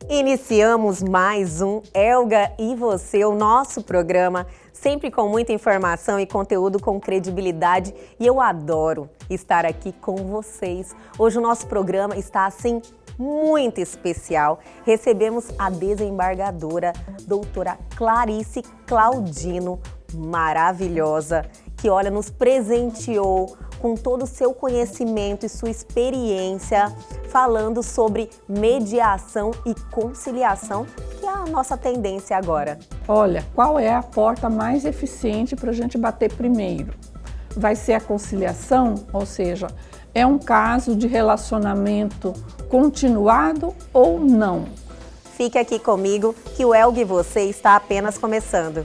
Iniciamos mais um Elga e Você, o nosso programa, sempre com muita informação e conteúdo com credibilidade, e eu adoro estar aqui com vocês. Hoje o nosso programa está assim muito especial. Recebemos a desembargadora, doutora Clarice Claudino, maravilhosa, que nos presenteou com todo o seu conhecimento e sua experiência, falando sobre mediação e conciliação, que é a nossa tendência agora. Olha, qual é a porta mais eficiente para a gente bater primeiro? Vai ser a conciliação, ou seja, é um caso de relacionamento continuado ou não? Fique aqui comigo que o Elga e Você está apenas começando.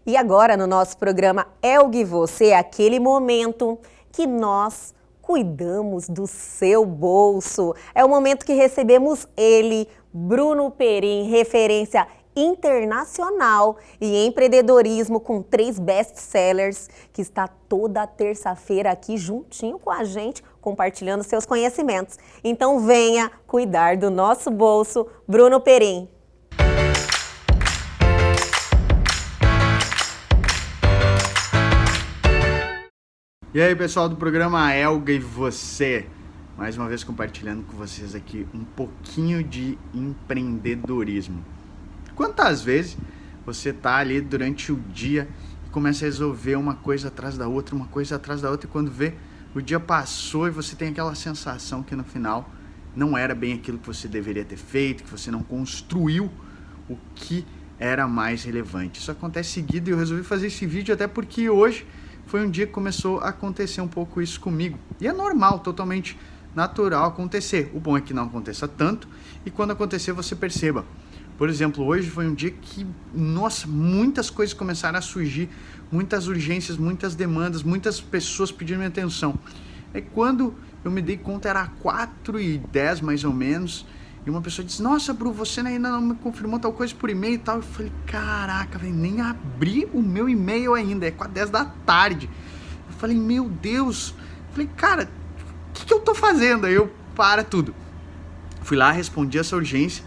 E agora, no nosso programa Elga e Você, é aquele momento que nós cuidamos do seu bolso. É o momento que recebemos ele, Bruno Perim, referência internacional e empreendedorismo com 3 best-sellers, que está toda terça-feira aqui juntinho com a gente, compartilhando seus conhecimentos. Então venha cuidar do nosso bolso, Bruno Perim. E aí, pessoal do programa Elga e Você, mais uma vez compartilhando com vocês aqui um pouquinho de empreendedorismo. Quantas vezes você tá ali durante o dia e começa a resolver uma coisa atrás da outra, e quando vê, o dia passou e você tem aquela sensação que no final não era bem aquilo que você deveria ter feito, que você não construiu o que era mais relevante. Isso acontece seguido e eu resolvi fazer esse vídeo até porque hoje foi um dia que começou a acontecer um pouco isso comigo. E é normal, totalmente natural acontecer. O bom é que não aconteça tanto e quando acontecer você perceba. Por exemplo, hoje foi um dia que, nossa, muitas coisas começaram a surgir, muitas urgências, muitas demandas, muitas pessoas pedindo minha atenção. Aí quando eu me dei conta era 4h10 mais ou menos, e uma pessoa disse, nossa, Bru, você ainda não me confirmou tal coisa por e-mail e tal. Eu falei, caraca, velho, nem abri o meu e-mail ainda, é 4h10 da tarde. Eu falei, meu Deus. Eu falei, cara, o que eu tô fazendo? Aí eu, para tudo. Fui lá, respondi essa urgência,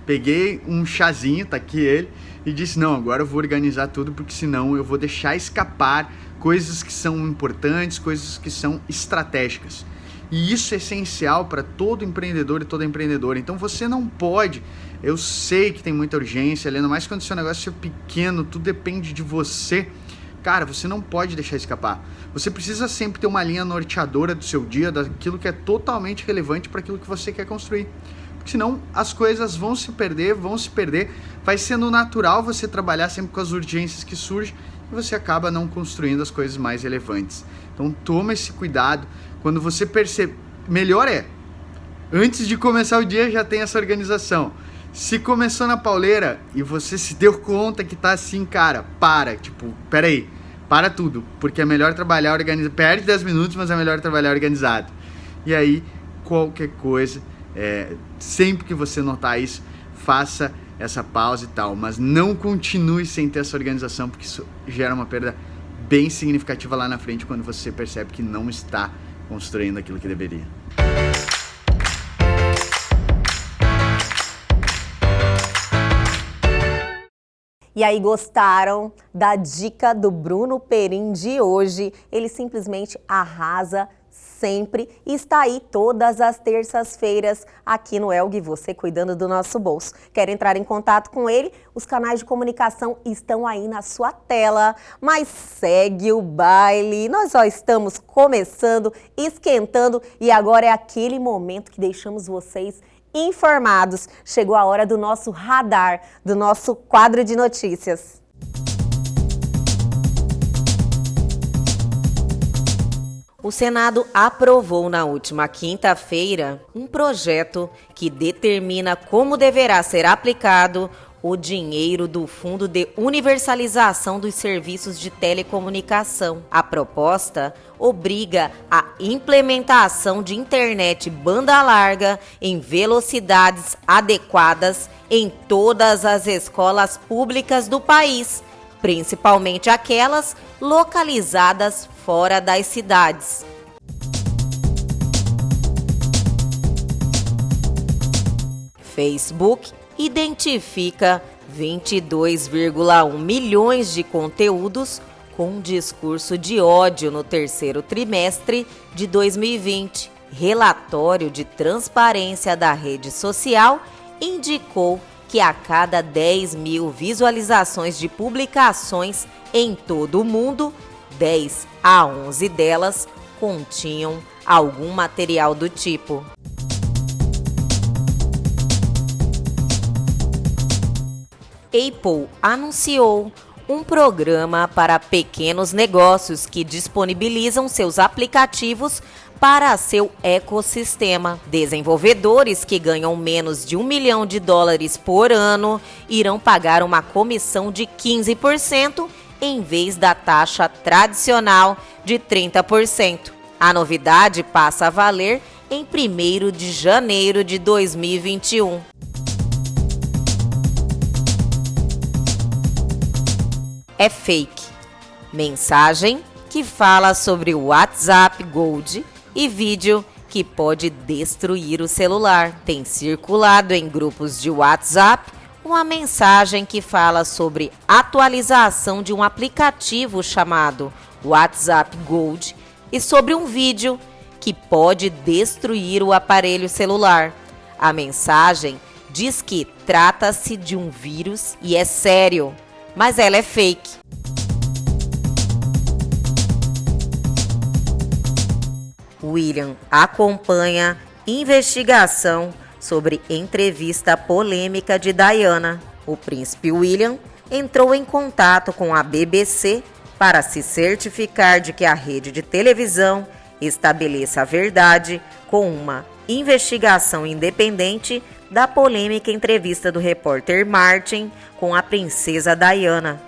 peguei um chazinho, tá aqui ele, e disse, não, agora eu vou organizar tudo, porque senão eu vou deixar escapar coisas que são importantes, coisas que são estratégicas. E isso é essencial para todo empreendedor e toda empreendedora. Então você não pode, eu sei que tem muita urgência, ainda mais quando o seu negócio é pequeno, tudo depende de você. Cara, você não pode deixar escapar. Você precisa sempre ter uma linha norteadora do seu dia, daquilo que é totalmente relevante para aquilo que você quer construir. Porque senão as coisas vão se perder. Vai sendo natural você trabalhar sempre com as urgências que surgem e você acaba não construindo as coisas mais relevantes. Então toma esse cuidado. Quando você percebe, melhor é, antes de começar o dia já tem essa organização. Se começou na pauleira e você se deu conta que tá assim, cara, peraí, para tudo, porque é melhor trabalhar organizado, perde 10 minutos, mas é melhor trabalhar organizado. E aí, qualquer coisa, sempre que você notar isso, faça essa pausa e tal, mas não continue sem ter essa organização, porque isso gera uma perda bem significativa lá na frente, quando você percebe que não está construindo aquilo que deveria. E aí, gostaram da dica do Bruno Perim de hoje? Ele simplesmente arrasa sempre e está aí todas as terças-feiras aqui no Elga e Você, cuidando do nosso bolso. Quer entrar em contato com ele? Os canais de comunicação estão aí na sua tela, mas segue o baile. Nós só estamos começando, esquentando e agora é aquele momento que deixamos vocês informados. Chegou a hora do nosso radar, do nosso quadro de notícias. O Senado aprovou na última quinta-feira um projeto que determina como deverá ser aplicado o dinheiro do Fundo de Universalização dos Serviços de Telecomunicação. A proposta obriga a implementação de internet banda larga em velocidades adequadas em todas as escolas públicas do país, principalmente aquelas localizadas fora das cidades. Facebook identifica 22,1 milhões de conteúdos com discurso de ódio no terceiro trimestre de 2020. Relatório de transparência da rede social indicou que a cada 10 mil visualizações de publicações em todo o mundo, 10 a 11 delas continham algum material do tipo. Apple anunciou um programa para pequenos negócios que disponibilizam seus aplicativos para seu ecossistema. Desenvolvedores que ganham menos de $1 milhão por ano irão pagar uma comissão de 15% em vez da taxa tradicional de 30%. A novidade passa a valer em 1º de janeiro de 2021. É fake. Mensagem que fala sobre o WhatsApp Gold e vídeo que pode destruir o celular. Tem circulado em grupos de WhatsApp uma mensagem que fala sobre atualização de um aplicativo chamado WhatsApp Gold e sobre um vídeo que pode destruir o aparelho celular. A mensagem diz que trata-se de um vírus e é sério, mas ela é fake. William acompanha investigação sobre entrevista polêmica de Diana. O príncipe William entrou em contato com a BBC para se certificar de que a rede de televisão estabeleça a verdade com uma investigação independente da polêmica entrevista do repórter Martin com a princesa Diana.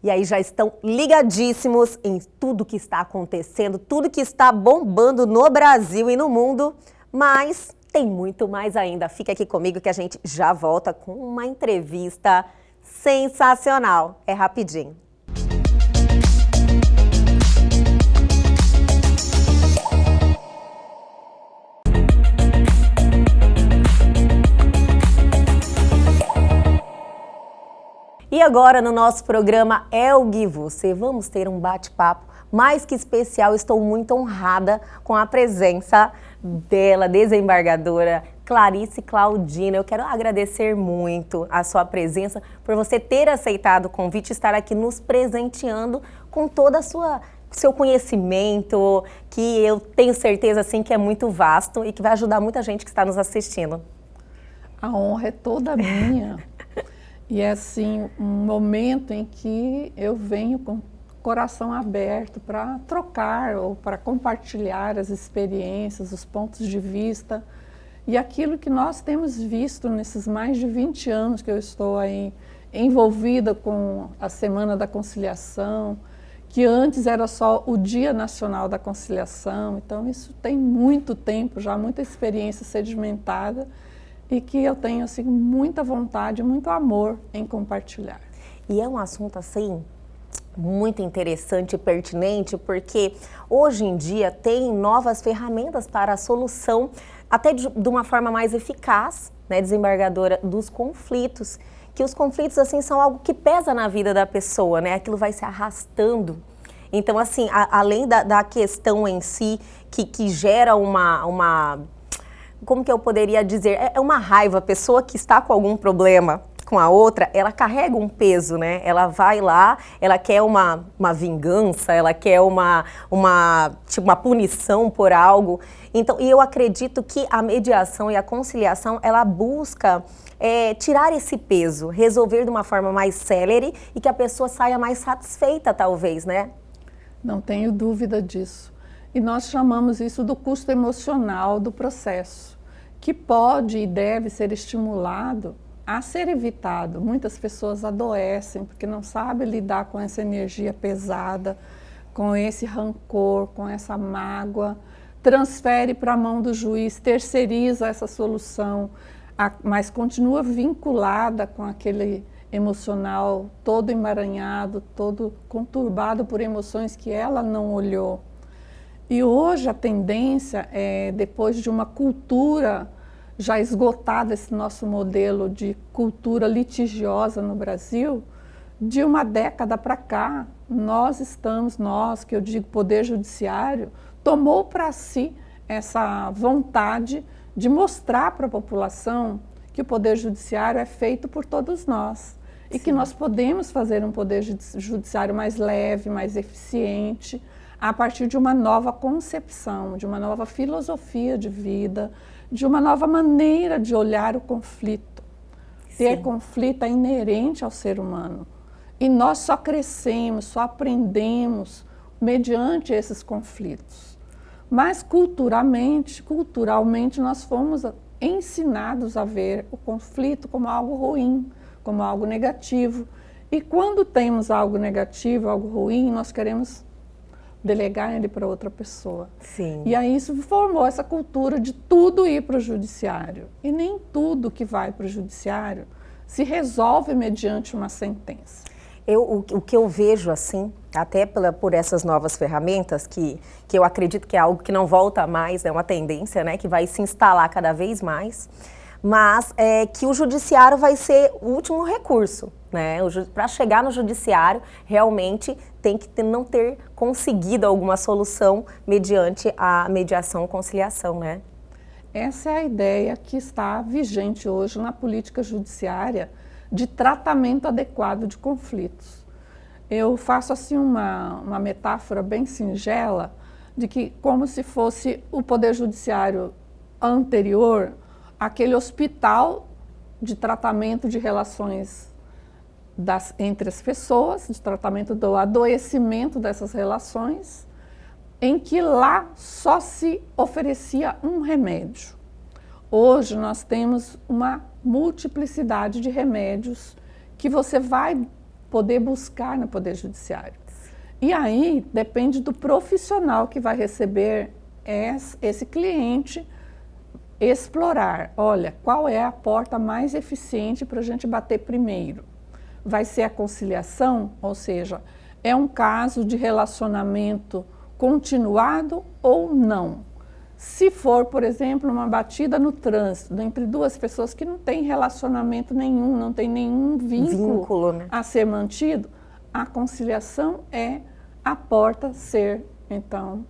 E aí já estão ligadíssimos em tudo que está acontecendo, tudo que está bombando no Brasil e no mundo, mas tem muito mais ainda. Fica aqui comigo que a gente já volta com uma entrevista sensacional. É rapidinho. E agora no nosso programa Elgue Você, vamos ter um bate-papo mais que especial. Estou muito honrada com a presença dela, desembargadora Clarice Claudina. Eu quero agradecer muito a sua presença, por você ter aceitado o convite e estar aqui nos presenteando com toda a seu conhecimento, que eu tenho certeza assim, que é muito vasto e que vai ajudar muita gente que está nos assistindo. A honra é toda minha. E é assim, um momento em que eu venho com o coração aberto para trocar ou para compartilhar as experiências, os pontos de vista e aquilo que nós temos visto nesses mais de 20 anos que eu estou aí envolvida com a Semana da Conciliação, que antes era só o Dia Nacional da Conciliação. Então isso tem muito tempo já, muita experiência sedimentada, e que eu tenho assim muita vontade, muito amor em compartilhar. E é um assunto assim muito interessante e pertinente, porque hoje em dia tem novas ferramentas para a solução, até de uma forma mais eficaz, né, desembargadora, dos conflitos, que os conflitos assim são algo que pesa na vida da pessoa, né? Aquilo vai se arrastando. Então assim, além da questão em si, que gera uma como que eu poderia dizer, é uma raiva. A pessoa que está com algum problema com a outra, ela carrega um peso, né? Ela vai lá, ela quer uma vingança, ela quer tipo, uma punição por algo. Então, e eu acredito que a mediação e a conciliação, ela busca tirar esse peso, resolver de uma forma mais célere e que a pessoa saia mais satisfeita, talvez, né? Não tenho dúvida disso. E nós chamamos isso do custo emocional do processo, que pode e deve ser estimulado a ser evitado. Muitas pessoas adoecem porque não sabem lidar com essa energia pesada, com esse rancor, com essa mágoa, transfere para a mão do juiz, terceiriza essa solução, mas continua vinculada com aquele emocional todo emaranhado, todo conturbado por emoções que ela não olhou. E hoje a tendência é, depois de uma cultura já esgotada, esse nosso modelo de cultura litigiosa no Brasil, de uma década para cá, nós, que eu digo Poder Judiciário, tomou para si essa vontade de mostrar para a população que o Poder Judiciário é feito por todos nós. E que nós podemos fazer um Poder Judiciário mais leve, mais eficiente, a partir de uma nova concepção, de uma nova filosofia de vida, de uma nova maneira de olhar o conflito. Ter conflito é inerente ao ser humano. E nós só crescemos, só aprendemos mediante esses conflitos. Mas culturalmente nós fomos ensinados a ver o conflito como algo ruim, como algo negativo. E quando temos algo negativo, algo ruim, nós queremos delegar ele para outra pessoa. Sim. E aí isso formou essa cultura de tudo ir para o judiciário. E nem tudo que vai para o judiciário se resolve mediante uma sentença. O que eu vejo, assim, até por essas novas ferramentas, que eu acredito que é algo que não volta mais, é uma tendência, né, que vai se instalar cada vez mais, mas que o judiciário vai ser o último recurso, né? Para chegar no judiciário, realmente tem que não ter conseguido alguma solução mediante a mediação, conciliação, né? Essa é a ideia que está vigente hoje na política judiciária de tratamento adequado de conflitos. Eu faço assim uma metáfora bem singela de que como se fosse o Poder Judiciário anterior, aquele hospital de tratamento de relações entre as pessoas, de tratamento do adoecimento dessas relações, em que lá só se oferecia um remédio. Hoje nós temos uma multiplicidade de remédios que você vai poder buscar no Poder Judiciário. E aí depende do profissional que vai receber esse cliente, explorar, olha, qual é a porta mais eficiente para a gente bater primeiro. Vai ser a conciliação, ou seja, é um caso de relacionamento continuado ou não. Se for, por exemplo, uma batida no trânsito entre duas pessoas que não têm relacionamento nenhum, não tem nenhum vínculo né, a ser mantido, a conciliação é a porta ser, então,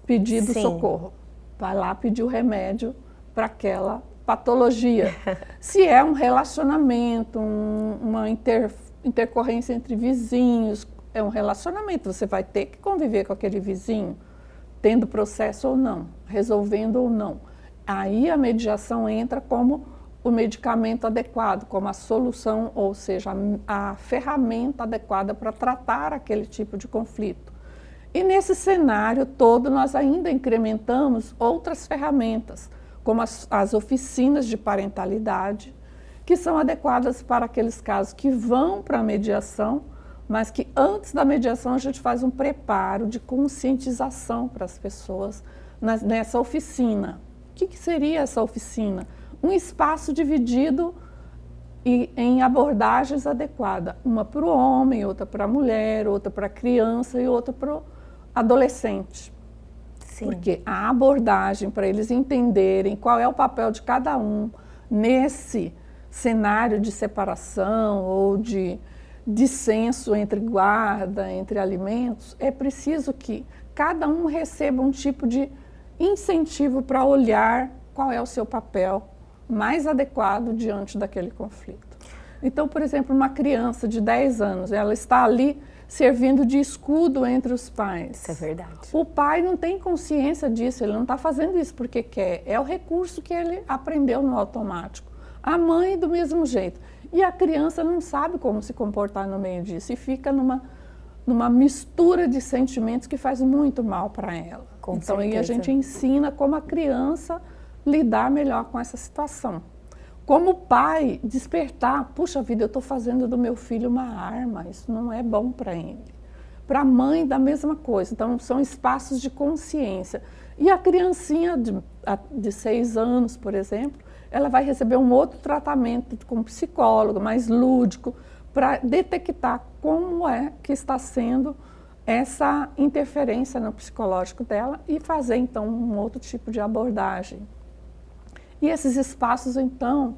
pedido socorro. Vai lá pedir o remédio para aquela patologia. Se é um relacionamento, uma intercorrência entre vizinhos, é um relacionamento, você vai ter que conviver com aquele vizinho, tendo processo ou não, resolvendo ou não. Aí a mediação entra como o medicamento adequado, como a solução, ou seja, a ferramenta adequada para tratar aquele tipo de conflito. E nesse cenário todo nós ainda incrementamos outras ferramentas, como as oficinas de parentalidade, que são adequadas para aqueles casos que vão para a mediação, mas que antes da mediação a gente faz um preparo de conscientização para as pessoas nessa oficina. O que seria essa oficina? Um espaço dividido em abordagens adequadas, uma para o homem, outra para a mulher, outra para a criança e outra para o adolescente. Sim. Porque a abordagem, para eles entenderem qual é o papel de cada um nesse cenário de separação ou de dissenso entre guarda, entre alimentos, é preciso que cada um receba um tipo de incentivo para olhar qual é o seu papel mais adequado diante daquele conflito. Então, por exemplo, uma criança de 10 anos, ela está ali servindo de escudo entre os pais. Isso é verdade. O pai não tem consciência disso, ele não está fazendo isso porque quer, é o recurso que ele aprendeu no automático. A mãe do mesmo jeito. E a criança não sabe como se comportar no meio disso e fica numa mistura de sentimentos que faz muito mal para ela. Com então aí a certeza. gente ensina como a criança lidar melhor com essa situação. Como pai, despertar, puxa vida, eu estou fazendo do meu filho uma arma, isso não é bom para ele. Para a mãe, da mesma coisa. Então, são espaços de consciência. E a criancinha de 6 anos, por exemplo, ela vai receber um outro tratamento com psicólogo, mais lúdico, para detectar como é que está sendo essa interferência no psicológico dela e fazer, então, um outro tipo de abordagem. E esses espaços, então,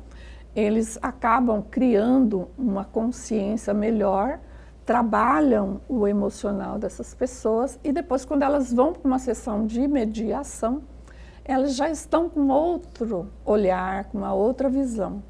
eles acabam criando uma consciência melhor, trabalham o emocional dessas pessoas e depois, quando elas vão para uma sessão de mediação, elas já estão com outro olhar, com uma outra visão.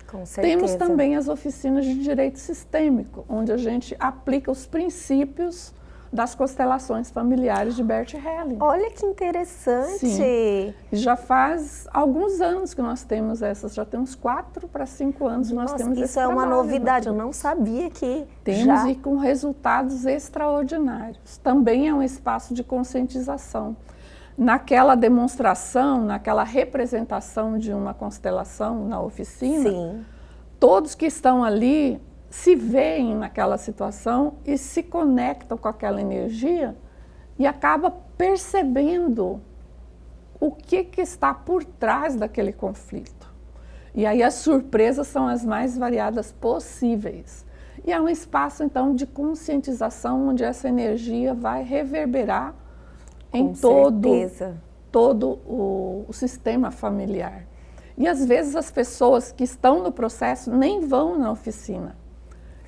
Com certeza. Temos também as oficinas de direito sistêmico, onde a gente aplica os princípios das constelações familiares de Bert Helling. Olha que interessante. Sim. Já faz alguns anos que nós temos essas, já tem uns 4 para 5 anos que nós Nossa, temos esse isso é uma trabalho, novidade, eu né? não sabia que Temos já... e com resultados extraordinários. Também é um espaço de conscientização. Naquela demonstração, naquela representação de uma constelação na oficina, Sim. todos que estão ali se veem naquela situação e se conectam com aquela energia e acaba percebendo o que está por trás daquele conflito. E aí as surpresas são as mais variadas possíveis. E é um espaço, então, de conscientização onde essa energia vai reverberar em todo o sistema familiar. E às vezes as pessoas que estão no processo nem vão na oficina.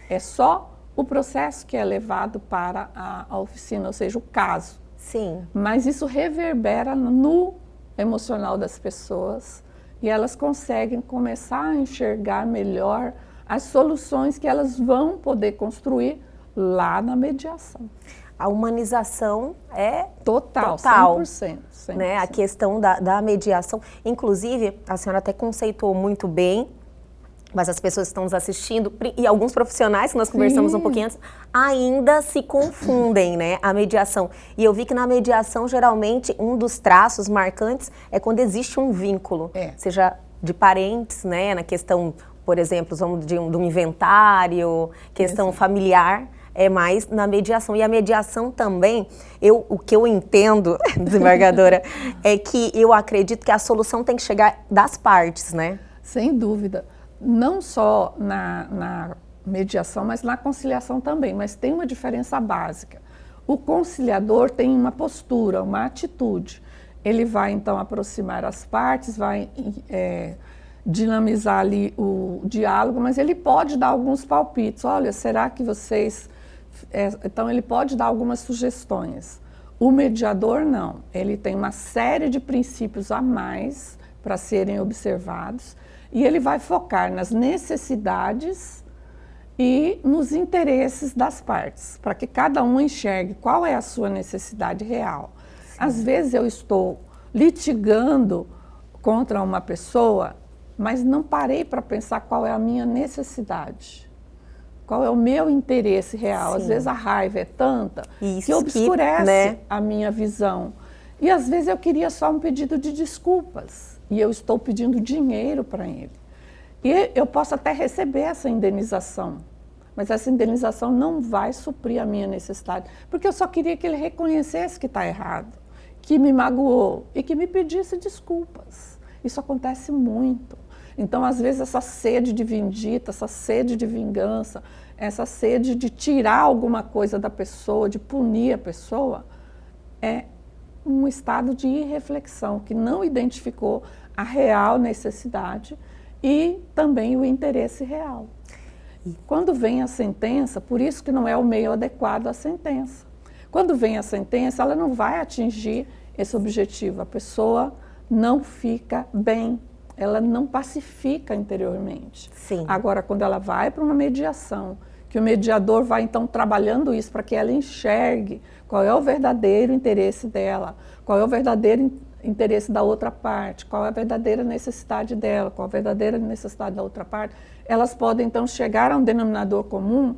É só o processo que é levado para a oficina, ou seja, o caso. Sim. Mas isso reverbera no emocional das pessoas e elas conseguem começar a enxergar melhor as soluções que elas vão poder construir lá na mediação. A humanização é Total. 100%. Né? A questão da mediação. Inclusive, a senhora até conceituou muito bem, mas as pessoas que estão nos assistindo, e alguns profissionais que nós conversamos um pouquinho antes, ainda se confundem, né? A mediação. E eu vi que na mediação, geralmente, um dos traços marcantes é quando existe um vínculo, seja de parentes, né? Na questão, por exemplo, de um inventário, questão familiar, é mais na mediação. E a mediação também, o que eu entendo, desembargadora, é que eu acredito que a solução tem que chegar das partes, né? Sem dúvida. Não só na mediação, mas na conciliação também. Mas tem uma diferença básica. O conciliador tem uma postura, uma atitude. Ele vai, então, aproximar as partes, vai dinamizar ali o diálogo, mas ele pode dar alguns palpites. Olha, será que vocês... Então, ele pode dar algumas sugestões. O mediador, não. Ele tem uma série de princípios a mais para serem observados e ele vai focar nas necessidades e nos interesses das partes, para que cada um enxergue qual é a sua necessidade real. Sim. Às vezes eu estou litigando contra uma pessoa, mas não parei para pensar qual é a minha necessidade. Qual é o meu interesse real? Sim. Às vezes a raiva é tanta que obscurece a minha visão. E às vezes eu queria só um pedido de desculpas e eu estou pedindo dinheiro para ele. E eu posso até receber essa indenização, mas essa indenização não vai suprir a minha necessidade, porque eu só queria que ele reconhecesse que está errado, que me magoou e que me pedisse desculpas. Isso acontece muito. Então, às vezes, essa sede de vindita, essa sede de vingança, essa sede de tirar alguma coisa da pessoa, de punir a pessoa, é um estado de irreflexão, que não identificou a real necessidade e também o interesse real. E quando vem a sentença, por isso que não é o meio adequado à sentença. Quando vem a sentença, ela não vai atingir esse objetivo. A pessoa não fica bem. Ela não pacifica interiormente. Sim. Agora, quando ela vai para uma mediação, que o mediador vai, então, trabalhando isso para que ela enxergue qual é o verdadeiro interesse dela, qual é o verdadeiro interesse da outra parte, qual é a verdadeira necessidade dela, qual é a verdadeira necessidade da outra parte, elas podem, então, chegar a um denominador comum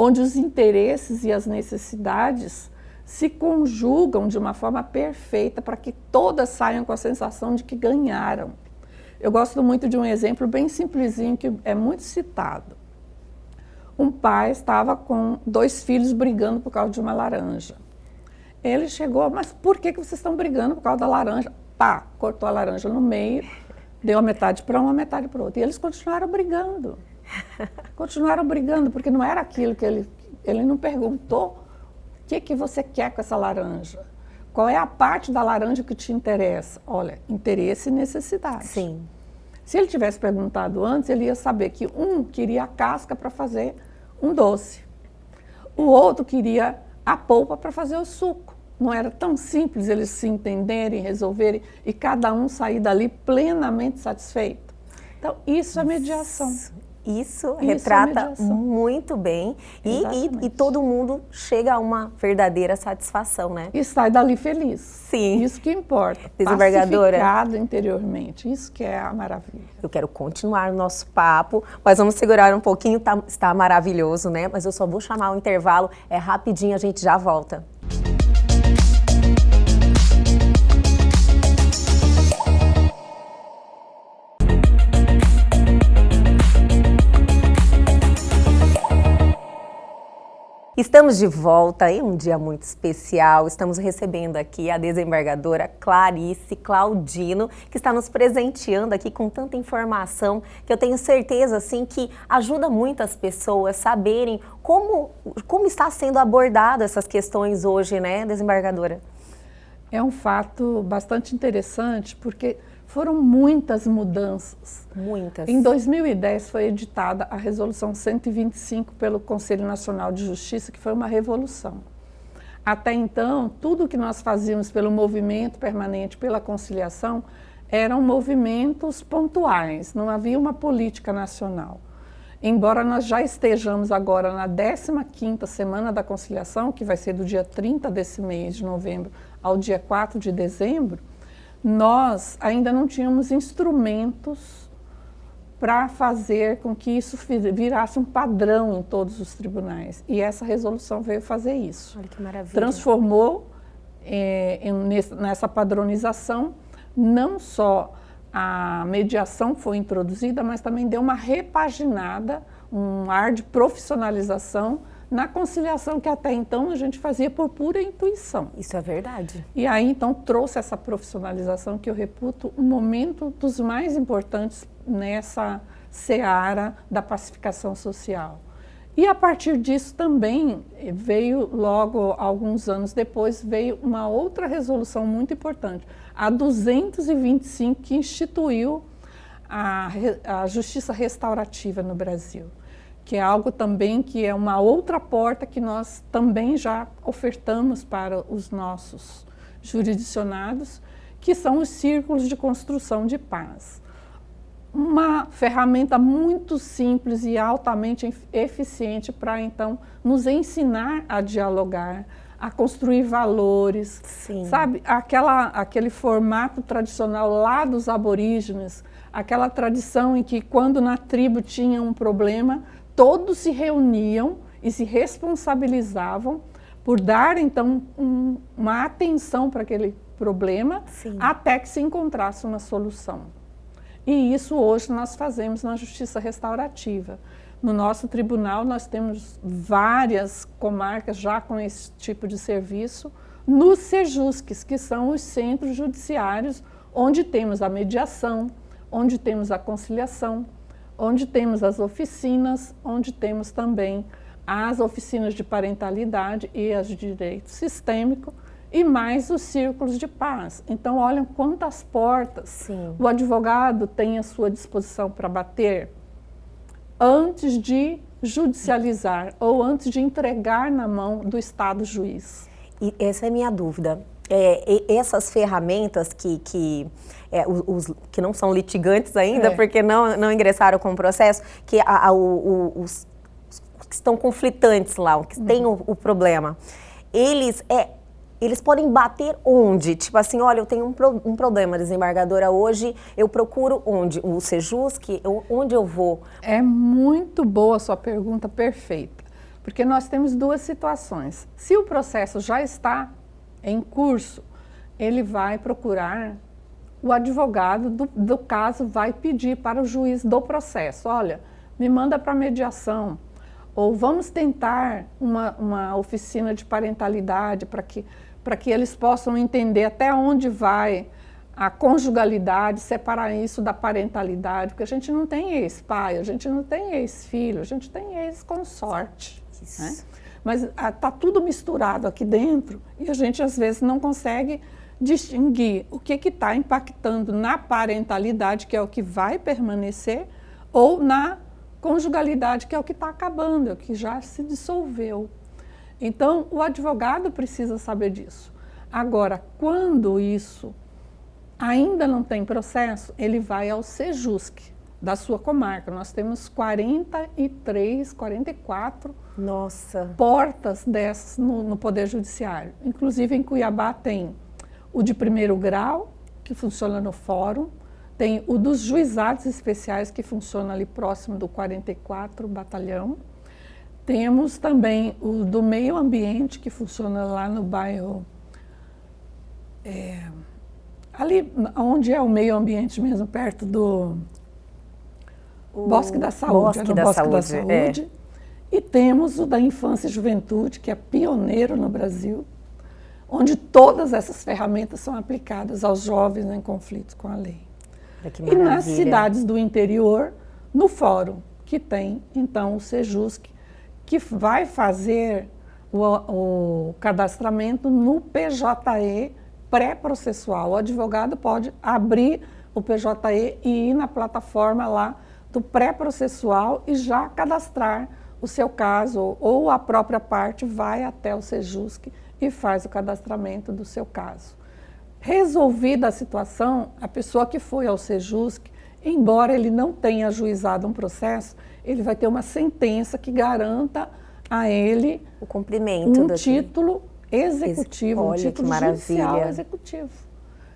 onde os interesses e as necessidades se conjugam de uma forma perfeita para que todas saiam com a sensação de que ganharam. Eu gosto muito de um exemplo bem simplesinho que é muito citado. Um pai estava com 2 filhos brigando por causa de uma laranja. Ele chegou, mas por que vocês estão brigando por causa da laranja? Pá, cortou a laranja no meio, deu a metade para um, a metade para o outro. E eles continuaram brigando. Continuaram brigando, porque não era aquilo que ele não perguntou o que você quer com essa laranja. Qual é a parte da laranja que te interessa? Olha, interesse e necessidade. Sim. Se ele tivesse perguntado antes, ele ia saber que um queria a casca para fazer um doce. O outro queria a polpa para fazer o suco. Não era tão simples eles se entenderem, resolverem e cada um sair dali plenamente satisfeito. Então, isso é mediação. Isso retrata mediação. muito bem e todo mundo chega a uma verdadeira satisfação, né? E sai dali feliz. Sim. Isso que importa. Desembargadora. Pacificado interiormente. Isso que é a maravilha. Eu quero continuar o nosso papo, mas vamos segurar um pouquinho, está maravilhoso, né? Mas eu só vou chamar o intervalo, é rapidinho, a gente já volta. Estamos de volta em um dia muito especial. Estamos recebendo aqui a desembargadora Clarice Claudino, que está nos presenteando aqui com tanta informação que eu tenho certeza assim que ajuda muito as pessoas saberem como está sendo abordado essas questões hoje, né, desembargadora? É um fato bastante interessante porque foram muitas mudanças. Muitas. Em 2010 foi editada a Resolução 125 pelo Conselho Nacional de Justiça, que foi uma revolução. Até então, tudo que nós fazíamos pelo movimento permanente, pela conciliação, eram movimentos pontuais, não havia uma política nacional. Embora nós já estejamos agora na 15ª Semana da Conciliação, que vai ser do dia 30 desse mês de novembro ao dia 4 de dezembro, nós ainda não tínhamos instrumentos para fazer com que isso virasse um padrão em todos os tribunais. E essa resolução veio fazer isso. Olha que maravilha. Transformou nessa padronização, não só a mediação foi introduzida, mas também deu uma repaginada, um ar de profissionalização na conciliação que até então a gente fazia por pura intuição. Isso é verdade. E aí então trouxe essa profissionalização que eu reputo um momento dos mais importantes nessa seara da pacificação social. E a partir disso também veio, logo alguns anos depois, veio uma outra resolução muito importante, a 225, que instituiu a justiça restaurativa no Brasil, que é algo também que é uma outra porta que nós também já ofertamos para os nossos jurisdicionados, que são os círculos de construção de paz. Uma ferramenta muito simples e altamente eficiente para, então, nos ensinar a dialogar, a construir valores. Sim. Sabe, aquele formato tradicional lá dos aborígenes, aquela tradição em que quando na tribo tinha um problema, todos se reuniam e se responsabilizavam por dar, então, uma atenção para aquele problema. Sim. Até que se encontrasse uma solução. E isso hoje nós fazemos na justiça restaurativa. No nosso tribunal nós temos várias comarcas já com esse tipo de serviço, nos CEJUSCs, que são os centros judiciários onde temos a mediação, onde temos a conciliação, onde temos as oficinas, onde temos também as oficinas de parentalidade e as de direito sistêmico, e mais os círculos de paz. Então, olhem quantas portas. Sim. O advogado tem à sua disposição para bater antes de judicializar ou antes de entregar na mão do Estado juiz. E essa é a minha dúvida. Essas ferramentas que não são litigantes ainda, porque não ingressaram com o processo, que os que estão conflitantes lá, que têm o problema, eles podem bater onde? Tipo assim, olha, eu tenho um problema, desembargadora, hoje eu procuro onde? O CEJUSC? Onde eu vou? É muito boa a sua pergunta, perfeita. Porque nós temos duas situações. Se o processo já está em curso, ele vai procurar, o advogado do caso vai pedir para o juiz do processo, olha, me manda para mediação, ou vamos tentar uma oficina de parentalidade para que eles possam entender até onde vai a conjugalidade, separar isso da parentalidade, porque a gente não tem ex-pai, a gente não tem ex-filho, a gente tem ex-consorte. Né? Mas está tudo misturado aqui dentro e a gente às vezes não consegue distinguir o que está impactando na parentalidade, que é o que vai permanecer, ou na conjugalidade, que é o que está acabando, é o que já se dissolveu. Então, o advogado precisa saber disso. Agora, quando isso ainda não tem processo, ele vai ao Sejusc da sua comarca. Nós temos 43, 44 portas dessas no Poder Judiciário. Inclusive, em Cuiabá tem o de primeiro grau, que funciona no fórum, tem o dos juizados especiais, que funciona ali próximo do 44 Batalhão. Temos também o do meio ambiente, que funciona lá no bairro, ali onde é o meio ambiente mesmo, perto do Bosque da Saúde. Bosque da Saúde. E temos o da Infância e Juventude, que é pioneiro no Brasil, onde todas essas ferramentas são aplicadas aos jovens em conflito com a lei. E nas cidades do interior, no fórum, que tem, então, o Sejusc, que vai fazer o cadastramento no PJE pré-processual. O advogado pode abrir o PJE e ir na plataforma lá do pré-processual e já cadastrar o seu caso, ou a própria parte vai até o Sejusc e faz o cadastramento do seu caso. Resolvida a situação, a pessoa que foi ao Sejusc, embora ele não tenha ajuizado um processo, ele vai ter uma sentença que garanta a ele o cumprimento um título executivo, Olha, um título judicial executivo.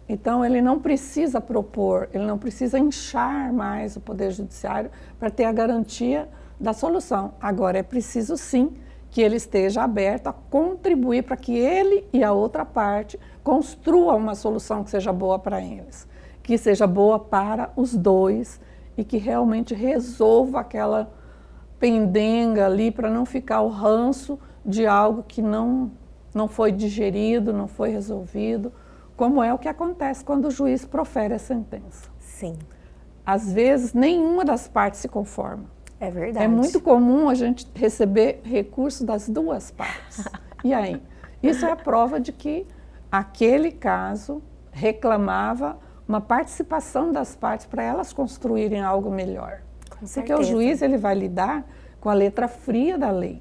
Então, ele não precisa propor, ele não precisa inchar mais o Poder Judiciário para ter a garantia da solução. Agora, é preciso sim que ele esteja aberto a contribuir para que ele e a outra parte construam uma solução que seja boa para eles, que seja boa para os dois e que realmente resolva aquela pendenga ali para não ficar o ranço de algo que não foi digerido, não foi resolvido, como é o que acontece quando o juiz profere a sentença. Sim. Às vezes, nenhuma das partes se conforma. É verdade. É muito comum a gente receber recurso das duas partes. E aí? Isso é a prova de que aquele caso reclamava uma participação das partes para elas construírem algo melhor. Porque o juiz ele vai lidar com a letra fria da lei.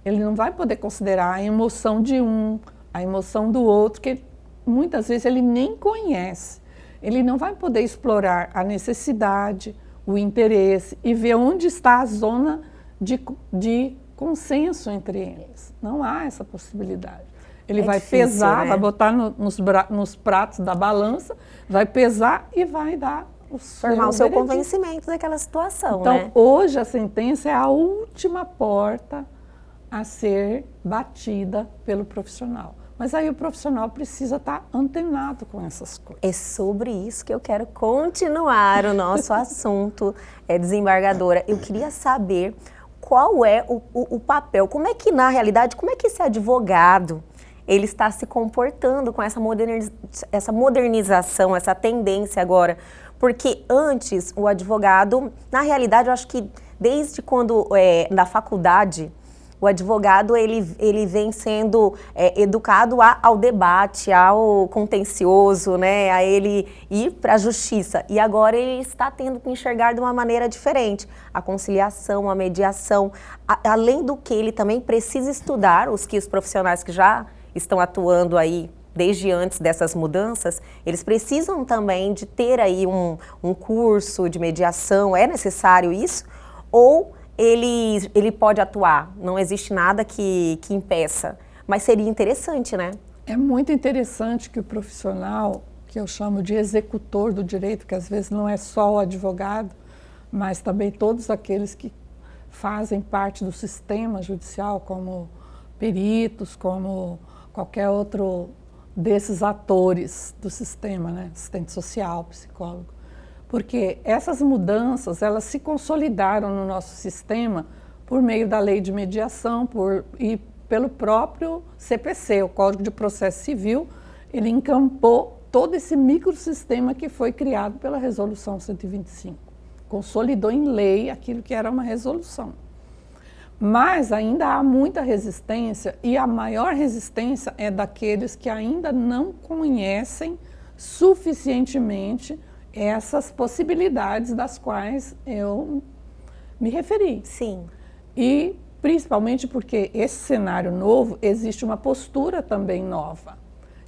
Ele não vai poder considerar a emoção de um, a emoção do outro, que muitas vezes ele nem conhece. Ele não vai poder explorar a necessidade, o interesse e ver onde está a zona de consenso entre eles. Não há essa possibilidade. Ele vai difícil, pesar, né? Vai botar nos pratos da balança, vai pesar e vai dar formar o seu convencimento daquela situação. Então, né? Hoje a sentença é a última porta a ser batida pelo profissional. Mas aí o profissional precisa estar antenado com essas coisas. É sobre isso que eu quero continuar o nosso assunto, desembargadora. Eu queria saber qual é o papel, como é que na realidade, como é que esse advogado ele está se comportando com essa modernização, essa tendência agora. Porque antes o advogado, na realidade eu acho que desde quando na faculdade, o advogado ele vem sendo educado ao debate, ao contencioso, né, a ele ir para a justiça. E agora ele está tendo que enxergar de uma maneira diferente a conciliação, a mediação. Além do que ele também precisa estudar, os profissionais que já estão atuando aí desde antes dessas mudanças, eles precisam também de ter aí um curso de mediação. É necessário isso? Ou ele pode atuar, não existe nada que impeça, mas seria interessante, né? É muito interessante que o profissional, que eu chamo de executor do direito, que às vezes não é só o advogado, mas também todos aqueles que fazem parte do sistema judicial, como peritos, como qualquer outro desses atores do sistema, né? Assistente social, psicólogo. Porque essas mudanças, elas se consolidaram no nosso sistema por meio da lei de mediação e pelo próprio CPC, o Código de Processo Civil. Ele encampou todo esse microsistema que foi criado pela Resolução 125. Consolidou em lei aquilo que era uma resolução. Mas ainda há muita resistência, e a maior resistência é daqueles que ainda não conhecem suficientemente essas possibilidades das quais eu me referi. Sim. E principalmente porque esse cenário novo, existe uma postura também nova.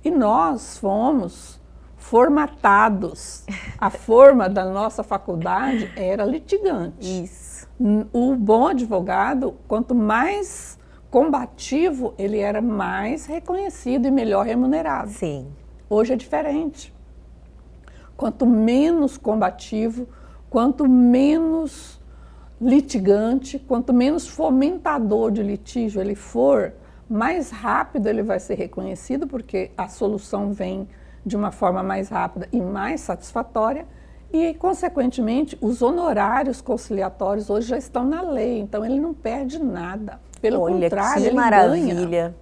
E nós fomos formatados. A forma da nossa faculdade era litigante. Isso. O bom advogado, quanto mais combativo, ele era mais reconhecido e melhor remunerado. Sim. Hoje é diferente. Quanto menos combativo, quanto menos litigante, quanto menos fomentador de litígio ele for, mais rápido ele vai ser reconhecido, porque a solução vem de uma forma mais rápida e mais satisfatória. E, consequentemente, os honorários conciliatórios hoje já estão na lei, então ele não perde nada. Pelo contrário, que ele maravilha. ganha.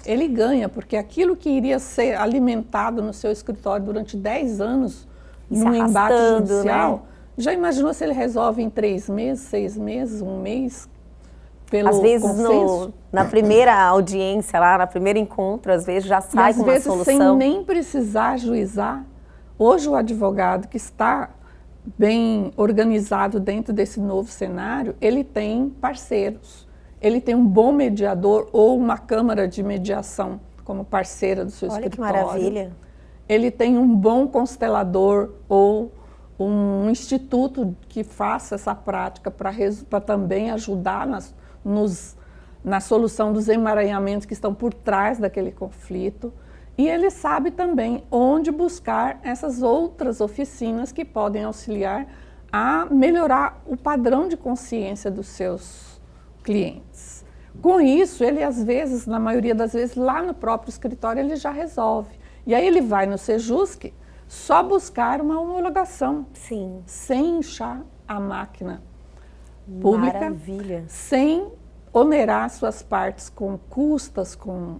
Ele ganha, porque aquilo que iria ser alimentado no seu escritório durante 10 anos, num embate judicial, né? Já imaginou se ele resolve em 3 meses, 6 meses, 1 mês? Pelo às vezes consenso? Na primeira audiência, lá, no primeiro encontro, às vezes já sai com uma solução. Sem nem precisar ajuizar. Hoje o advogado que está bem organizado dentro desse novo cenário, ele tem parceiros. Ele tem um bom mediador ou uma câmara de mediação como parceira do seu escritório. Olha que maravilha. Ele tem um bom constelador ou um instituto que faça essa prática para também ajudar na solução dos emaranhamentos que estão por trás daquele conflito. E ele sabe também onde buscar essas outras oficinas que podem auxiliar a melhorar o padrão de consciência dos seus clientes. Com isso, ele às vezes, na maioria das vezes, lá no próprio escritório, ele já resolve. E aí ele vai no Sejusc só buscar uma homologação. Sim. Sem inchar a máquina pública. Maravilha. Sem onerar suas partes com custas, com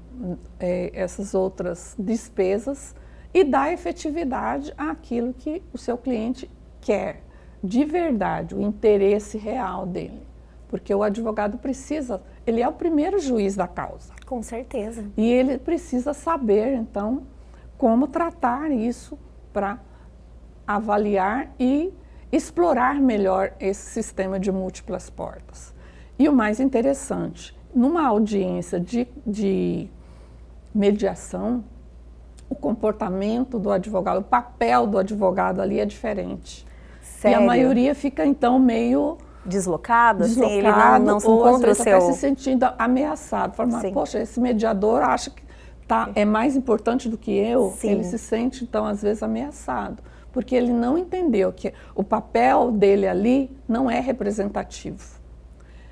essas outras despesas e dar efetividade àquilo que o seu cliente quer, de verdade, o interesse real dele. Porque o advogado precisa, ele é o primeiro juiz da causa. Com certeza. E ele precisa saber, então, como tratar isso para avaliar e explorar melhor esse sistema de múltiplas portas. E o mais interessante, numa audiência de mediação, o comportamento do advogado, o papel do advogado ali é diferente. Sério? E a maioria fica, então, meio deslocado, assim, ele não se ou encontra às vezes até se sentindo ameaçado. Fala, poxa, esse mediador acha que é mais importante do que eu. Sim. Ele se sente, então, às vezes ameaçado. Porque ele não entendeu que o papel dele ali não é representativo.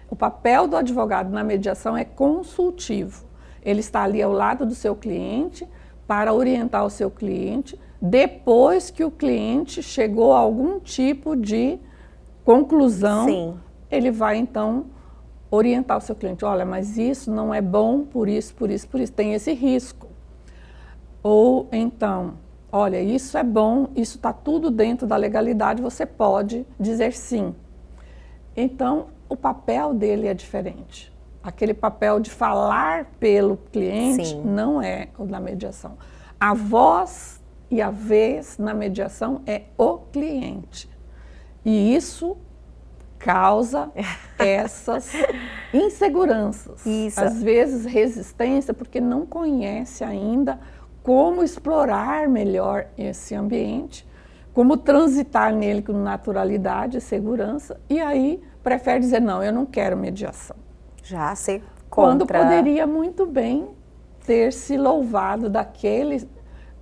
O papel do advogado na mediação é consultivo. Ele está ali ao lado do seu cliente para orientar o seu cliente depois que o cliente chegou a algum tipo de conclusão. Sim. Ele vai, então, orientar o seu cliente. Olha, mas isso não é bom por isso, por isso, por isso. Tem esse risco. Ou, então, olha, isso é bom, isso está tudo dentro da legalidade, você pode dizer sim. Então, o papel dele é diferente. Aquele papel de falar pelo cliente Sim. não é o da mediação. A voz e a vez na mediação é o cliente. E isso causa essas inseguranças. Isso. Às vezes resistência, porque não conhece ainda como explorar melhor esse ambiente, como transitar nele com naturalidade e segurança, e aí prefere dizer, não, eu não quero mediação. Já ser contra. Quando poderia muito bem ter se louvado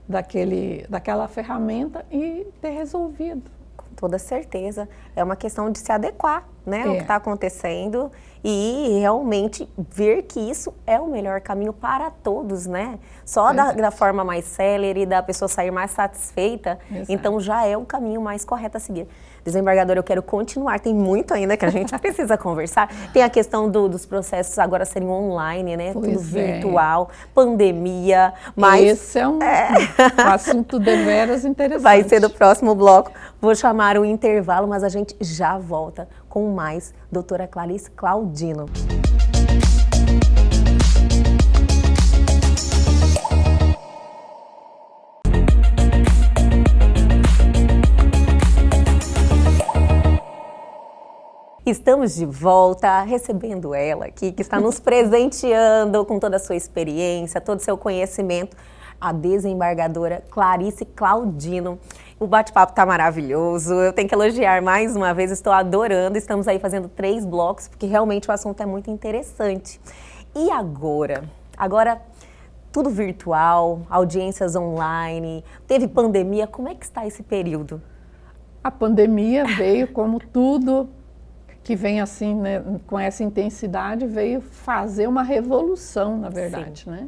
daquela ferramenta e ter resolvido. Com toda certeza. É uma questão de se adequar né, o que está acontecendo e realmente ver que isso é o melhor caminho para todos, né? Só da forma mais célere, da pessoa sair mais satisfeita, então já é o caminho mais correto a seguir. Desembargadora, eu quero continuar, tem muito ainda que a gente precisa conversar. Tem a questão dos processos agora serem online, né? Tudo virtual, pandemia, mas... Esse é um assunto deveras interessante. Vai ser do próximo bloco. Vou chamar o intervalo, mas a gente já volta com mais doutora Clarice Claudino. Estamos de volta, recebendo ela aqui, que está nos presenteando com toda a sua experiência, todo o seu conhecimento, a desembargadora Clarice Claudino. O bate-papo está maravilhoso, eu tenho que elogiar mais uma vez, estou adorando. Estamos aí fazendo 3 blocos, porque realmente o assunto é muito interessante. E agora? Agora, tudo virtual, audiências online, teve pandemia, como é que está esse período? A pandemia veio como tudo que vem assim, né, com essa intensidade, veio fazer uma revolução, na verdade, né?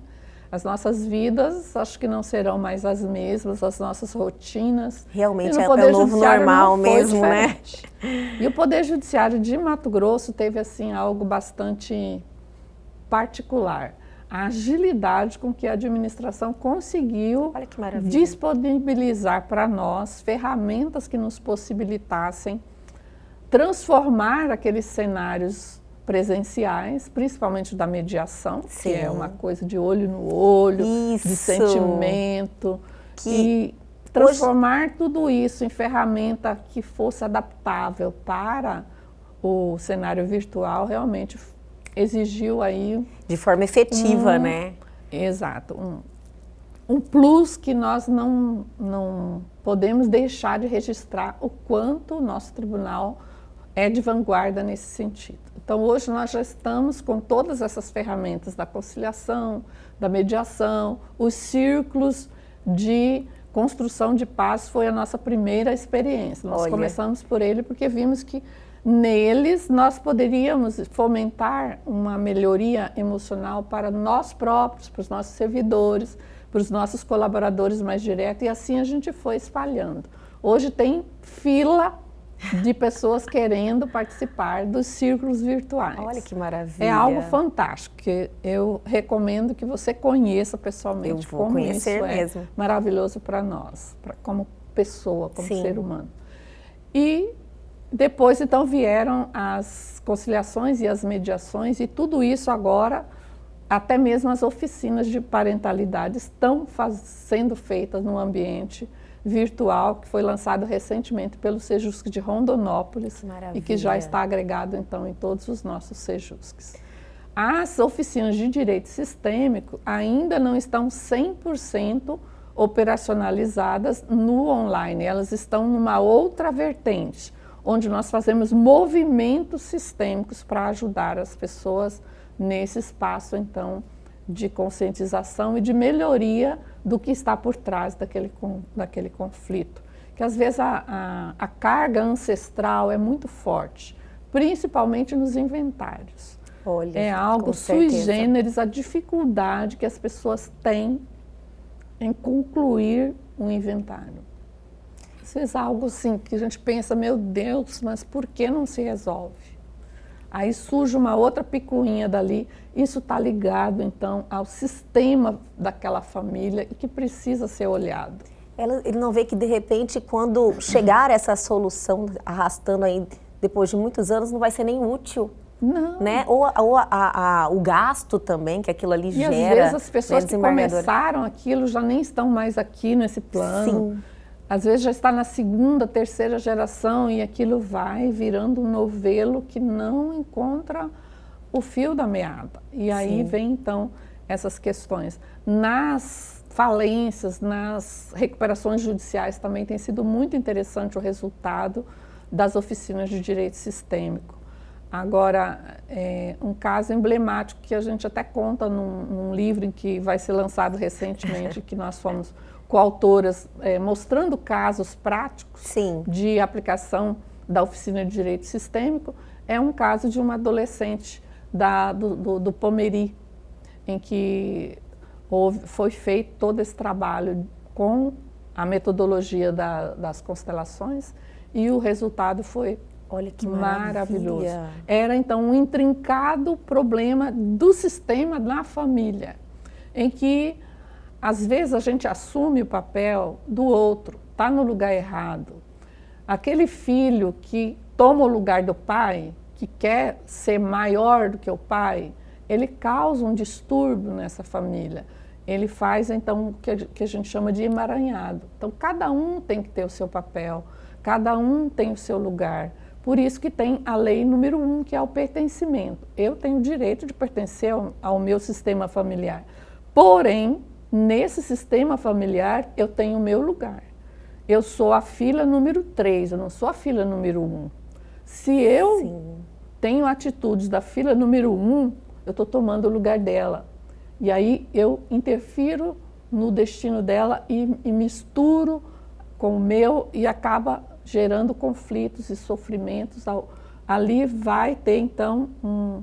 As nossas vidas, acho que não serão mais as mesmas, as nossas rotinas. Realmente é o novo normal mesmo, né? E o Poder Judiciário de Mato Grosso teve, assim, algo bastante particular. A agilidade com que a administração conseguiu disponibilizar para nós ferramentas que nos possibilitassem transformar aqueles cenários presenciais, principalmente da mediação, que é uma coisa de olho no olho, de sentimento, e transformar tudo isso em ferramenta que fosse adaptável para o cenário virtual, realmente exigiu aí... De forma efetiva, né? Exato. Um plus que nós não podemos deixar de registrar o quanto o nosso tribunal é de vanguarda nesse sentido. Então, hoje nós já estamos com todas essas ferramentas da conciliação, da mediação, os círculos de construção de paz foi a nossa primeira experiência. Nós começamos por ele porque vimos que neles nós poderíamos fomentar uma melhoria emocional para nós próprios, para os nossos servidores, para os nossos colaboradores mais diretos, e assim a gente foi espalhando. Hoje tem fila de pessoas querendo participar dos círculos virtuais. Olha que maravilha. É algo fantástico, que eu recomendo que você conheça pessoalmente. Eu vou conhecer mesmo. É maravilhoso para nós, como pessoa, como ser humano. E depois, então, vieram as conciliações e as mediações, e tudo isso agora, até mesmo as oficinas de parentalidade estão sendo feitas no ambiente virtual, que foi lançado recentemente pelo Sejusc de Rondonópolis e que já está agregado, então, em todos os nossos Sejuscs. As oficinas de direito sistêmico ainda não estão 100% operacionalizadas no online, elas estão numa outra vertente, onde nós fazemos movimentos sistêmicos para ajudar as pessoas nesse espaço, então, de conscientização e de melhoria do que está por trás daquele conflito. Que às vezes a carga ancestral é muito forte, principalmente nos inventários. Olha, é algo sui generis, a dificuldade que as pessoas têm em concluir um inventário. Às vezes algo assim que a gente pensa, meu Deus, mas por que não se resolve? Aí surge uma outra picuinha dali, isso está ligado, então, ao sistema daquela família e que precisa ser olhado. Ele não vê que, de repente, quando chegar essa solução, arrastando aí depois de muitos anos, não vai ser nem útil. Não. Né? Ou o gasto também, que aquilo ali gera. E às vezes as pessoas que começaram aquilo já nem estão mais aqui nesse plano. Sim. Às vezes já está na segunda, terceira geração e aquilo vai virando um novelo que não encontra o fio da meada. E aí vem, então, essas questões. Nas falências, nas recuperações judiciais também tem sido muito interessante o resultado das oficinas de direito sistêmico. Agora, um caso emblemático que a gente até conta num livro que vai ser lançado recentemente, que nós fomos coautoras, mostrando casos práticos de aplicação da oficina de direito sistêmico, é um caso de uma adolescente do Pomeri, em que foi feito todo esse trabalho com a metodologia das constelações e o resultado foi Olha que maravilhoso. maravilha. Era então um intrincado problema do sistema na família, em que às vezes a gente assume o papel do outro, está no lugar errado. Aquele filho que toma o lugar do pai, que quer ser maior do que o pai, ele causa um distúrbio nessa família. Ele faz, então, o que a gente chama de emaranhado. Então, cada um tem que ter o seu papel, cada um tem o seu lugar. Por isso que tem a lei número 1, que é o pertencimento. Eu tenho o direito de pertencer ao meu sistema familiar. Porém, nesse sistema familiar, eu tenho o meu lugar. Eu sou a fila número 3, eu não sou a fila número 1. Se eu tenho atitudes da fila número 1, eu estou tomando o lugar dela. E aí eu interfiro no destino dela e misturo com o meu e acaba gerando conflitos e sofrimentos. Ali vai ter então um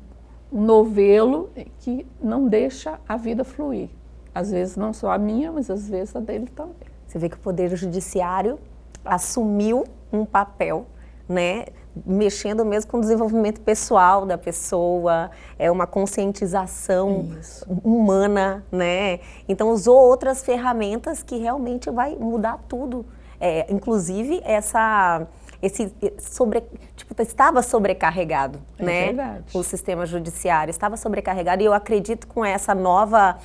novelo que não deixa a vida fluir. Às vezes não só a minha, mas às vezes a dele também. Você vê que o Poder Judiciário assumiu um papel, né, mexendo mesmo com o desenvolvimento pessoal da pessoa, é uma conscientização humana, né? Então usou outras ferramentas que realmente vai mudar tudo. Inclusive estava sobrecarregado, né? Verdade. O sistema judiciário estava sobrecarregado e eu acredito com essa nova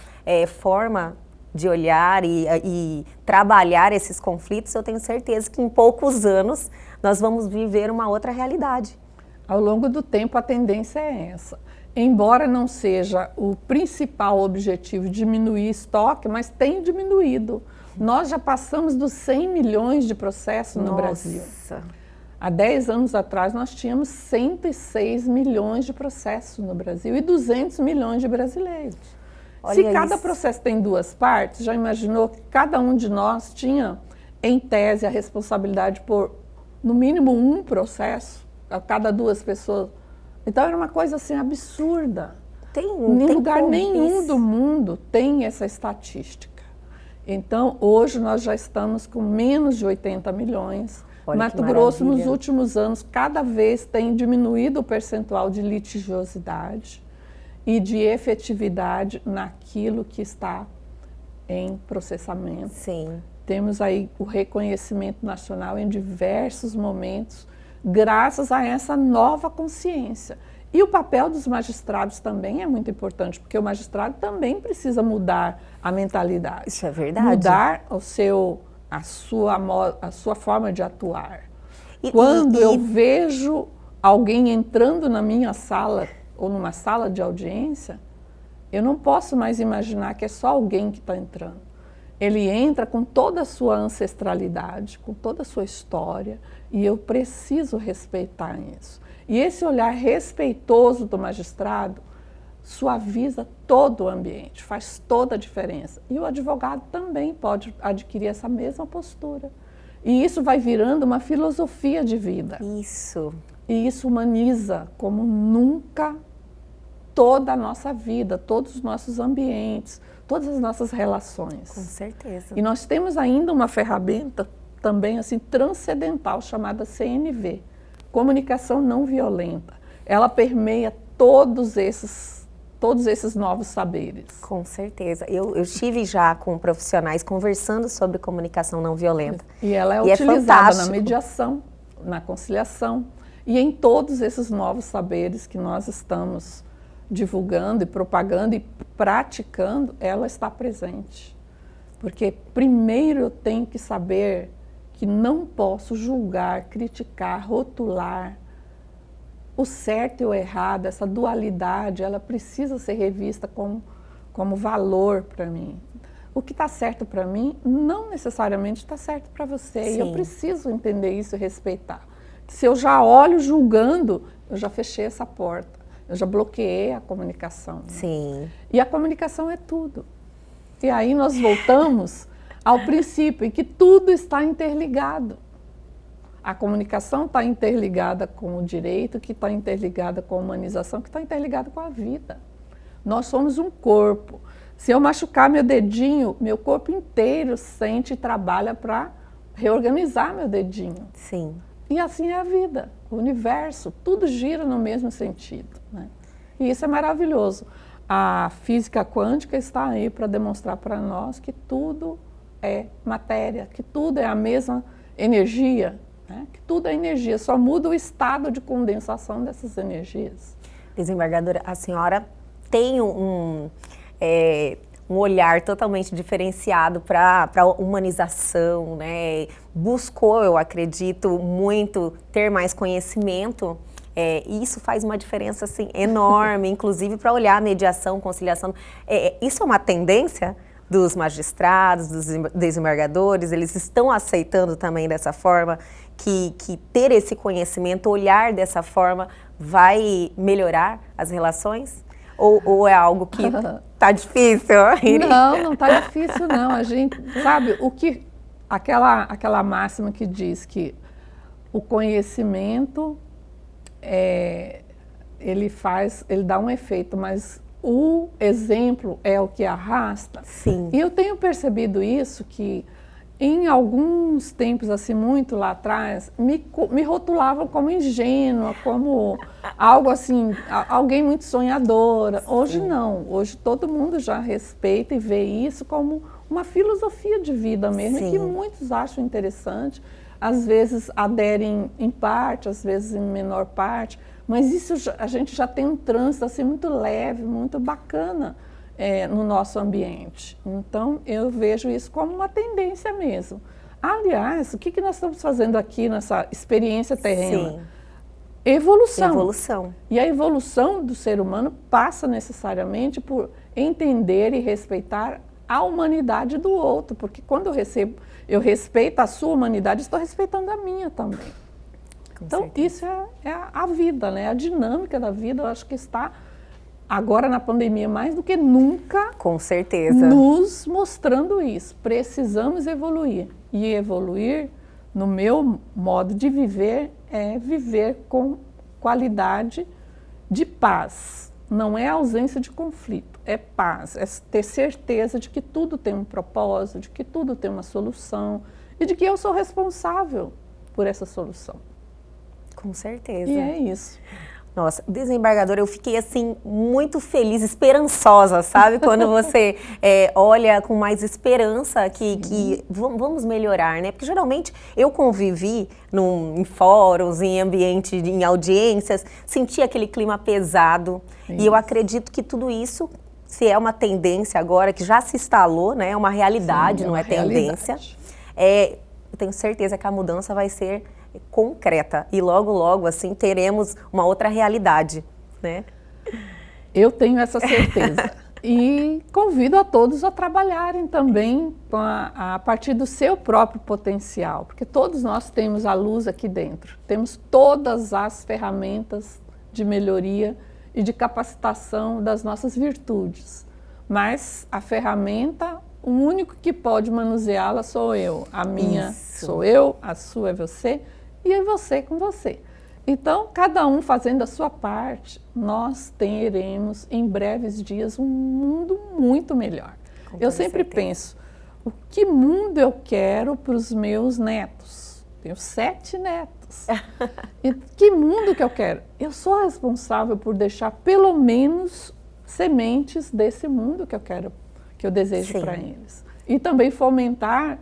forma de olhar e trabalhar esses conflitos, eu tenho certeza que em poucos anos nós vamos viver uma outra realidade. Ao longo do tempo, a tendência é essa. Embora não seja o principal objetivo diminuir estoque, mas tem diminuído. Nós já passamos dos 100 milhões de processos no Brasil. Há 10 anos atrás, nós tínhamos 106 milhões de processos no Brasil e 200 milhões de brasileiros. Se cada processo tem 2 partes, já imaginou que cada um de nós tinha, em tese, a responsabilidade por, no mínimo, 1 processo a cada 2 pessoas? Então, era uma coisa assim absurda. Em lugar nenhum do mundo tem essa estatística. Então, hoje nós já estamos com menos de 80 milhões. Mato Grosso, nos últimos anos, cada vez tem diminuído o percentual de litigiosidade e de efetividade naquilo que está em processamento. Sim. Temos aí o reconhecimento nacional em diversos momentos, graças a essa nova consciência. E o papel dos magistrados também é muito importante, porque o magistrado também precisa mudar a mentalidade. Isso é verdade. Mudar a sua forma de atuar. Quando eu vejo alguém entrando na minha sala, ou numa sala de audiência, eu não posso mais imaginar que é só alguém que está entrando. Ele entra com toda a sua ancestralidade, com toda a sua história, e eu preciso respeitar isso. E esse olhar respeitoso do magistrado suaviza todo o ambiente, faz toda a diferença. E o advogado também pode adquirir essa mesma postura. E isso vai virando uma filosofia de vida. Isso. E isso humaniza como nunca toda a nossa vida, todos os nossos ambientes, todas as nossas relações. Com certeza. E nós temos ainda uma ferramenta também assim transcendental chamada CNV, Comunicação Não Violenta. Ela permeia todos esses novos saberes. Com certeza. Eu estive já com profissionais conversando sobre comunicação não violenta. E ela é utilizada na mediação, na conciliação e em todos esses novos saberes que nós estamos divulgando e propagando e praticando, ela está presente. Porque primeiro eu tenho que saber que não posso julgar, criticar, rotular. O certo e o errado, essa dualidade, ela precisa ser revista como valor para mim. O que está certo para mim não necessariamente está certo para você. Sim. E eu preciso entender isso e respeitar. Se eu já olho julgando, eu já fechei essa porta. Eu já bloqueei a comunicação. Sim. E a comunicação é tudo. E aí nós voltamos ao princípio em que tudo está interligado. a comunicação está interligada com o direito, que está interligada com a humanização, que está interligada com a vida. Nós somos um corpo. Se eu machucar meu dedinho, meu corpo inteiro sente e trabalha para reorganizar meu dedinho. Sim. E assim é a vida, o universo, tudo gira no mesmo sentido, né? E isso é maravilhoso. A física quântica está aí para demonstrar para nós que tudo é matéria, que tudo é a mesma energia, né? Que tudo é energia, só muda o estado de condensação dessas energias. Desembargadora, a senhora tem um olhar totalmente diferenciado para a humanização, né? Buscou, eu acredito, muito ter mais conhecimento. E isso faz uma diferença assim, enorme, inclusive para olhar a mediação, conciliação. Isso é uma tendência dos magistrados, dos desembargadores, eles estão aceitando também dessa forma, que ter esse conhecimento, olhar dessa forma, vai melhorar as relações? Ou é algo que tá difícil? Não tá difícil não. A gente sabe o que aquela máxima que diz que o conhecimento ele dá um efeito, mas o exemplo é o que arrasta. Sim. E eu tenho percebido isso, que em alguns tempos, assim, muito lá atrás, me rotulavam como ingênua, como algo assim, alguém muito sonhadora. Hoje não, hoje todo mundo já respeita e vê isso como uma filosofia de vida mesmo, Sim. que muitos acham interessante, às vezes aderem em parte, às vezes em menor parte, mas isso a gente já tem um trânsito assim, muito leve, muito bacana no nosso ambiente. Então, eu vejo isso como uma tendência mesmo. Aliás, o que nós estamos fazendo aqui nessa experiência terrena? Sim. Evolução. Evolução. E a evolução do ser humano passa necessariamente por entender e respeitar a humanidade do outro, porque quando eu respeito a sua humanidade, estou respeitando a minha também. Então, certeza. isso é a vida, né? A dinâmica da vida, eu acho que está agora na pandemia mais do que nunca, Com certeza. nos mostrando isso. Precisamos evoluir. E evoluir, no meu modo de viver, é viver com qualidade de paz. Não é ausência de conflito, é paz. É ter certeza de que tudo tem um propósito, de que tudo tem uma solução e de que eu sou responsável por essa solução. Com certeza. E é isso. Nossa, desembargadora, eu fiquei assim muito feliz, esperançosa, sabe? Quando você olha com mais esperança que vamos melhorar, né? Porque geralmente eu convivi em fóruns, em ambiente, em audiências, senti aquele clima pesado. Isso. E eu acredito que tudo isso, se é uma tendência agora, que já se instalou, né? É uma realidade, não é tendência. Eu tenho certeza que a mudança vai ser concreta e logo, logo, assim, teremos uma outra realidade, né? Eu tenho essa certeza. E convido a todos a trabalharem também a partir do seu próprio potencial, porque todos nós temos a luz aqui dentro, temos todas as ferramentas de melhoria e de capacitação das nossas virtudes, mas a ferramenta, o único que pode manuseá-la sou eu, a minha sou eu, a sua é você, e é você com você. Então, cada um fazendo a sua parte, nós teremos em breves dias um mundo muito melhor. Eu sempre penso, o que mundo eu quero para os meus netos? Tenho 7 netos. E que mundo que eu quero? Eu sou responsável por deixar pelo menos sementes desse mundo que eu quero, que eu desejo para eles. E também fomentar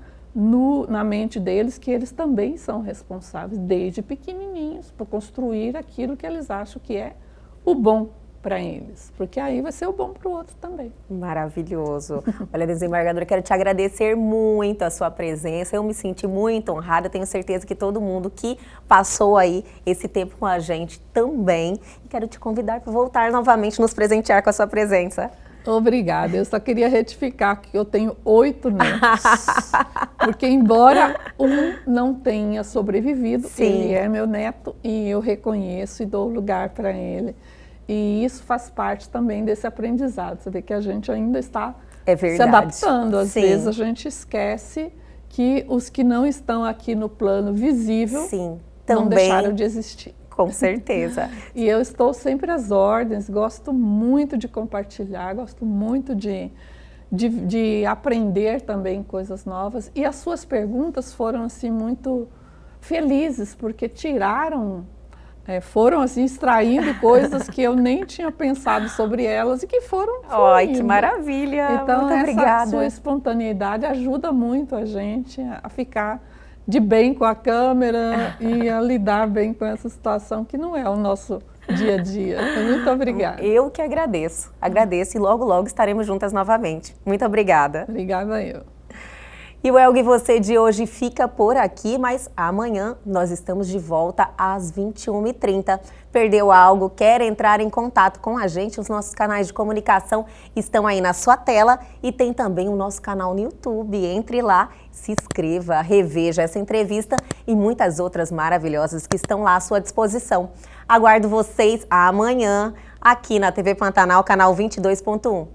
na mente deles que eles também são responsáveis, desde pequenininhos, por construir aquilo que eles acham que é o bom para eles, porque aí vai ser o bom para o outro também. Maravilhoso. Olha, desembargadora, quero te agradecer muito a sua presença, eu me senti muito honrada, tenho certeza que todo mundo que passou aí esse tempo com a gente também, e quero te convidar para voltar novamente, nos presentear com a sua presença. Obrigada, eu só queria retificar que eu tenho 8 netos, porque embora um não tenha sobrevivido, ele é meu neto e eu reconheço e dou lugar para ele. E isso faz parte também desse aprendizado, você vê que a gente ainda está se adaptando, às vezes a gente esquece que os que não estão aqui no plano visível Sim, não também, deixaram de existir. com certeza. E eu estou sempre às ordens, gosto muito de compartilhar, gosto muito de aprender também coisas novas. E as suas perguntas foram assim muito felizes, porque foram assim extraindo coisas que eu nem tinha pensado sobre elas e que foram fluindo. Ai, que maravilha! Então, muito essa obrigada. sua espontaneidade ajuda muito a gente a ficar de bem com a câmera e a lidar bem com essa situação que não é o nosso dia a dia. Muito obrigada. Eu que agradeço. Agradeço e logo, logo estaremos juntas novamente. Muito obrigada. Obrigada eu. E o Elga e Você de hoje fica por aqui, mas amanhã nós estamos de volta às 21h30. Perdeu algo? Quer entrar em contato com a gente? Os nossos canais de comunicação estão aí na sua tela e tem também o nosso canal no YouTube. Entre lá, se inscreva, reveja essa entrevista e muitas outras maravilhosas que estão lá à sua disposição. Aguardo vocês amanhã aqui na TV Pantanal, canal 22.1.